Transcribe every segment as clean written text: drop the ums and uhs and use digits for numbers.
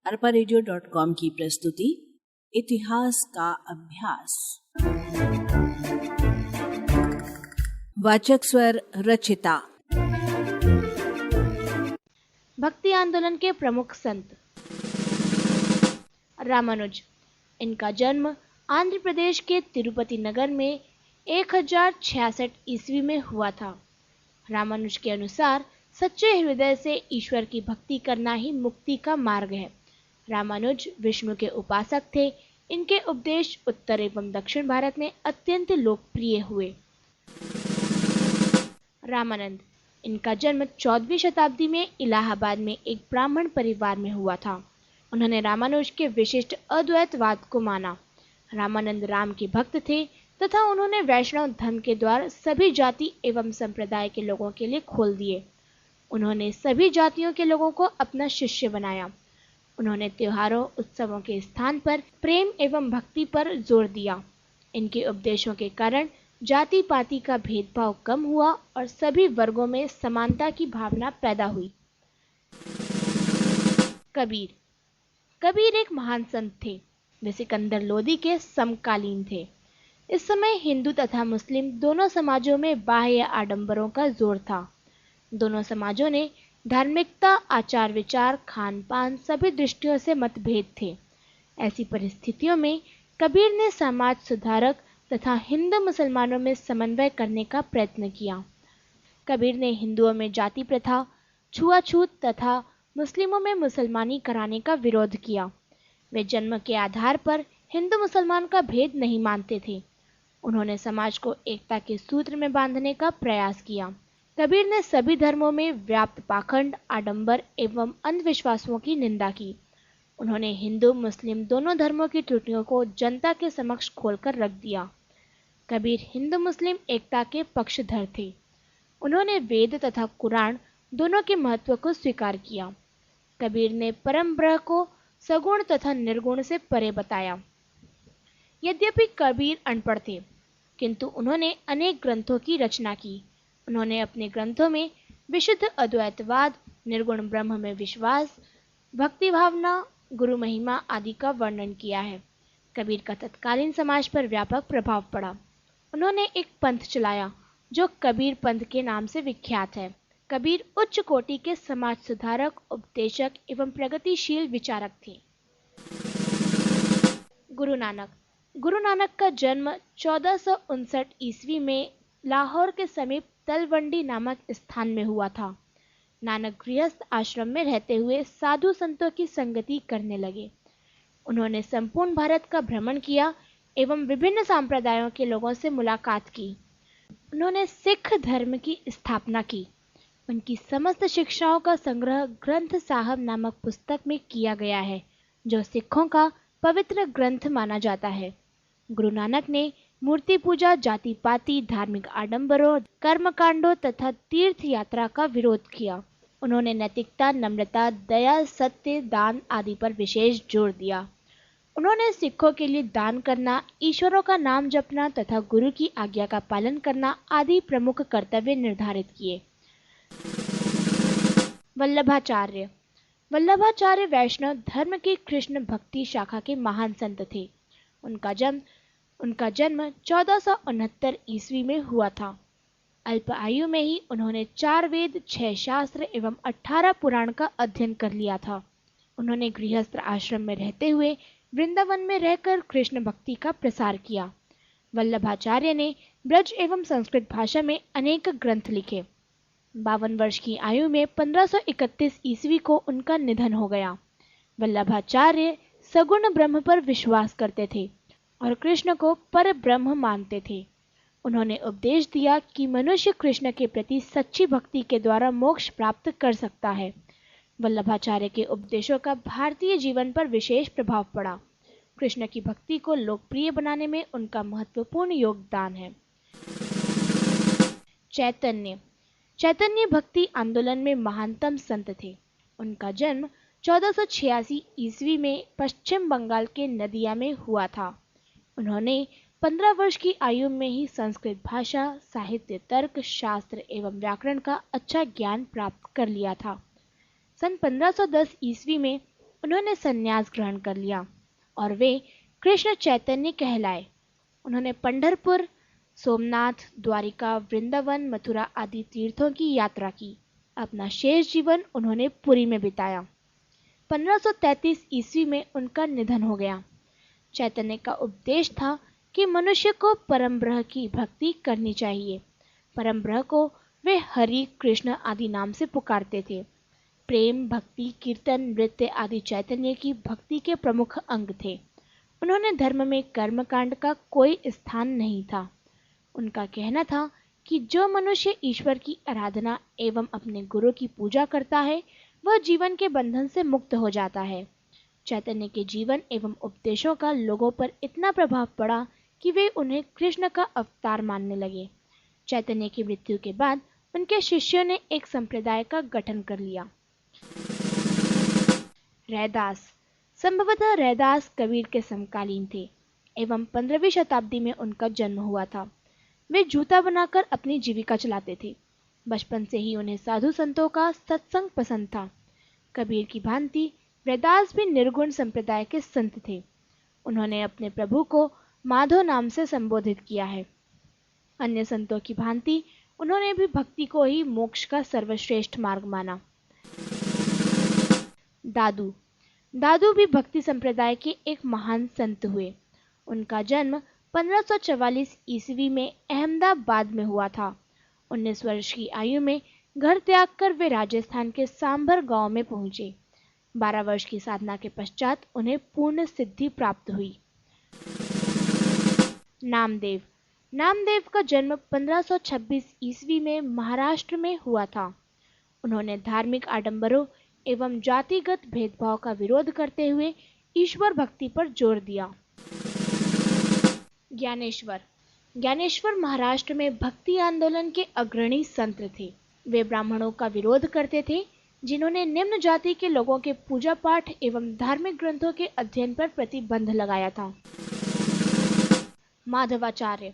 arparadio.com की प्रस्तुति इतिहास का अभ्यास। वाचक स्वर रचिता। भक्ति आंदोलन के प्रमुख संत रामानुज। इनका जन्म आंध्र प्रदेश के तिरुपति नगर में 1066 ईस्वी में हुआ था। रामानुज के अनुसार सच्चे हृदय से ईश्वर की भक्ति करना ही मुक्ति का मार्ग है। रामानुज विष्णु के उपासक थे। इनके उपदेश उत्तर एवं दक्षिण भारत में अत्यंत लोकप्रिय हुए। रामानंद। इनका जन्म 14वीं शताब्दी में इलाहाबाद में एक ब्राह्मण परिवार में हुआ था। उन्होंने रामानुज के विशिष्ट अद्वैतवाद को माना। रामानंद राम के भक्त थे तथा उन्होंने वैष्णव धर्म के द्वार सभी जाति एवं संप्रदाय के लोगों के लिए खोल दिए। उन्होंने सभी जातियों के लोगों को अपना शिष्य बनाया। उन्होंने त्योहारों उत्सवों के स्थान पर प्रेम एवं भक्ति पर जोर दिया। इनके उपदेशों के कारण जाति पाति का भेदभाव कम हुआ और सभी वर्गों में समानता की भावना पैदा हुई। कबीर। कबीर एक महान संत थे। वे सिकंदर लोदी के समकालीन थे। इस समय हिंदू तथा मुस्लिम दोनों समाजों में बाह्य आडंबरों का जोर था। दोनों समाजों ने धार्मिकता, आचार विचार, खान पान सभी दृष्टियों से मतभेद थे। ऐसी परिस्थितियों में कबीर ने समाज सुधारक तथा हिंदू मुसलमानों में समन्वय करने का प्रयत्न किया। कबीर ने हिंदुओं में जाति प्रथा, छुआछूत तथा मुस्लिमों में मुसलमानी कराने का विरोध किया। वे जन्म के आधार पर हिंदू मुसलमान का भेद नहीं मानते थे। उन्होंने समाज को एकता के सूत्र में बांधने का प्रयास किया। कबीर ने सभी धर्मों में व्याप्त पाखंड, आडंबर एवं अंधविश्वासों की निंदा की। उन्होंने हिंदू मुस्लिम दोनों धर्मों की त्रुटियों को जनता के समक्ष खोलकर रख दिया। कबीर हिंदू मुस्लिम एकता के पक्षधर थे। उन्होंने वेद तथा कुरान दोनों के महत्व को स्वीकार किया। कबीर ने परम ब्रह्म को सगुण तथा निर्गुण से परे बताया। यद्यपि कबीर अनपढ़ थे, किंतु उन्होंने अनेक ग्रंथों की रचना की। उन्होंने अपने ग्रंथों में विशुद्ध अद्वैतवाद, निर्गुण ब्रह्म में विश्वास, भक्ति भावना, गुरु महिमा आदि का वर्णन किया है। कबीर का तत्कालीन समाज पर व्यापक प्रभाव पड़ा। उन्होंने एक पंथ चलाया जो कबीर पंथ के नाम से विख्यात है। कबीर उच्च कोटि के समाज सुधारक, उपदेशक एवं प्रगतिशील विचारक थे। गुरु नानक। गुरु नानक का जन्म 1459 ईस्वी में लाहौर के समीप तलवंडी नामक स्थान में हुआ था। नानक गृहस्थ आश्रम में रहते हुए साधु संतों की संगति करने लगे। उन्होंने संपूर्ण भारत का भ्रमण किया एवं विभिन्न संप्रदायों के लोगों से मुलाकात की। उन्होंने सिख धर्म की स्थापना की। उनकी समस्त शिक्षाओं का संग्रह ग्रंथ साहब नामक पुस्तक में किया गया है, जो सिखों का पवित्र ग्रंथ माना जाता है। गुरु नानक ने मूर्ति पूजा, जाति पाति, धार्मिक आडंबरों, कर्मकांडों तथा तीर्थ यात्रा का विरोध किया। उन्होंने नैतिकता, नम्रता, दया, सत्य, दान आदि पर विशेष जोर दिया। उन्होंने सिखों के लिए दान करना, ईश्वरों का नाम जपना तथा गुरु की आज्ञा का पालन करना आदि प्रमुख कर्तव्य निर्धारित किए। वल्लभाचार्य। वल्लभाचार्य वैष्णव धर्म की कृष्ण भक्ति शाखा के महान संत थे। उनका जन्म 1469 ईस्वी में हुआ था। अल्प आयु में ही उन्होंने 4 वेद, 6 शास्त्र एवं 18 पुराण का अध्ययन कर लिया था। उन्होंने गृहस्थ आश्रम में रहते हुए वृंदावन में रहकर कृष्ण भक्ति का प्रसार किया। वल्लभाचार्य ने ब्रज एवं संस्कृत भाषा में अनेक ग्रंथ लिखे। 52 वर्ष की आयु में 1531 ईस्वी को उनका निधन हो गया। वल्लभाचार्य सगुण ब्रह्म पर विश्वास करते थे और कृष्ण को पर ब्रह्म मानते थे। उन्होंने उपदेश दिया कि मनुष्य कृष्ण के प्रति सच्ची भक्ति के द्वारा मोक्ष प्राप्त कर सकता है। वल्लभाचार्य के उपदेशों का भारतीय जीवन पर विशेष प्रभाव पड़ा। कृष्ण की भक्ति को लोकप्रिय बनाने में उनका महत्वपूर्ण योगदान है। चैतन्य भक्ति आंदोलन में महानतम संत थे। उनका जन्म 1486 ईस्वी में पश्चिम बंगाल के नदिया में हुआ था। उन्होंने 15 वर्ष की आयु में ही संस्कृत भाषा, साहित्य, तर्क शास्त्र एवं व्याकरण का अच्छा ज्ञान प्राप्त कर लिया था। सन 1510 ईस्वी में उन्होंने संन्यास ग्रहण कर लिया और वे कृष्ण चैतन्य कहलाए। उन्होंने पंढरपुर, सोमनाथ, द्वारिका, वृंदावन, मथुरा आदि तीर्थों की यात्रा की। अपना शेष जीवन उन्होंने पुरी में बिताया। 1533 ईस्वी में उनका निधन हो गया। चैतन्य का उपदेश था कि मनुष्य को परम ब्रह्म की भक्ति करनी चाहिए। परम ब्रह्म को वे हरि, कृष्ण आदि नाम से पुकारते थे। प्रेम, भक्ति, कीर्तन, नृत्य आदि चैतन्य की भक्ति के प्रमुख अंग थे। उन्होंने धर्म में कर्मकांड का कोई स्थान नहीं था। उनका कहना था कि जो मनुष्य ईश्वर की आराधना एवं अपने गुरु की पूजा करता है वह जीवन के बंधन से मुक्त हो जाता है। चैतन्य के जीवन एवं उपदेशों का लोगों पर इतना प्रभाव पड़ा कि वे उन्हें कृष्ण का अवतार मानने लगे। चैतन्य की मृत्यु के बाद उनके शिष्यों ने एक संप्रदाय का गठन कर लिया। रैदास। संभवतः रैदास कबीर के समकालीन थे एवं 15वीं शताब्दी में उनका जन्म हुआ था। वे जूता बनाकर अपनी जीविका चलाते थे। बचपन से ही उन्हें साधु संतों का सत्संग पसंद था। कबीर की भांति रैदास भी निर्गुण संप्रदाय के संत थे। उन्होंने अपने प्रभु को माधव नाम से संबोधित किया है। अन्य संतों की भांति उन्होंने भी भक्ति को ही मोक्ष का सर्वश्रेष्ठ मार्ग माना। दादू। दादू भी भक्ति संप्रदाय के एक महान संत हुए। उनका जन्म 1544 ईस्वी में अहमदाबाद में हुआ था। 19 वर्ष की आयु में घर त्याग कर वे राजस्थान के सांभर गांव में पहुंचे। 12 वर्ष की साधना के पश्चात उन्हें पूर्ण सिद्धि प्राप्त हुई। नामदेव। नामदेव का जन्म 1526 ईस्वी में महाराष्ट्र में हुआ था। उन्होंने धार्मिक आडंबरों एवं जातिगत भेदभाव का विरोध करते हुए ईश्वर भक्ति पर जोर दिया। ज्ञानेश्वर। ज्ञानेश्वर महाराष्ट्र में भक्ति आंदोलन के अग्रणी संत थे। वे ब्राह्मणों का विरोध करते थे जिन्होंने निम्न जाति के लोगों के पूजा पाठ एवं धार्मिक ग्रंथों के अध्ययन पर प्रतिबंध लगाया था। माधवाचार्य।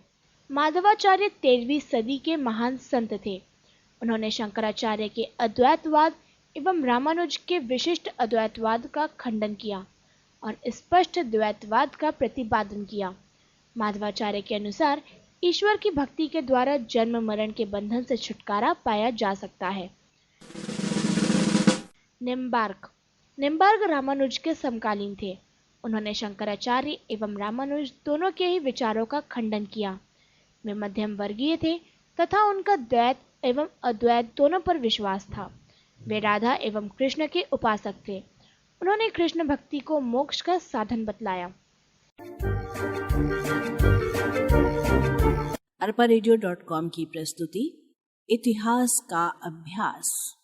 माधवाचार्य 13वीं सदी के महान संत थे। उन्होंने शंकराचार्य के अद्वैतवाद एवं रामानुज के विशिष्ट अद्वैतवाद का खंडन किया और स्पष्ट द्वैतवाद का प्रतिपादन किया। माधवाचार्य के अनुसार ईश्वर की भक्ति के द्वारा जन्म मरण के बंधन से छुटकारा पाया जा सकता है। निम्बार्क। निम्बार्क रामानुज के समकालीन थे। उन्होंने शंकराचार्य एवं रामानुज दोनों के ही विचारों का खंडन किया। वे मध्यम वर्गीय थे तथा उनका द्वैत एवं अद्वैत दोनों पर विश्वास था। वे राधा एवं कृष्ण के उपासक थे। उन्होंने कृष्ण भक्ति को मोक्ष का साधन बतलाया। arparadio.com की प्रस्तुति इतिहास का अभ्यास।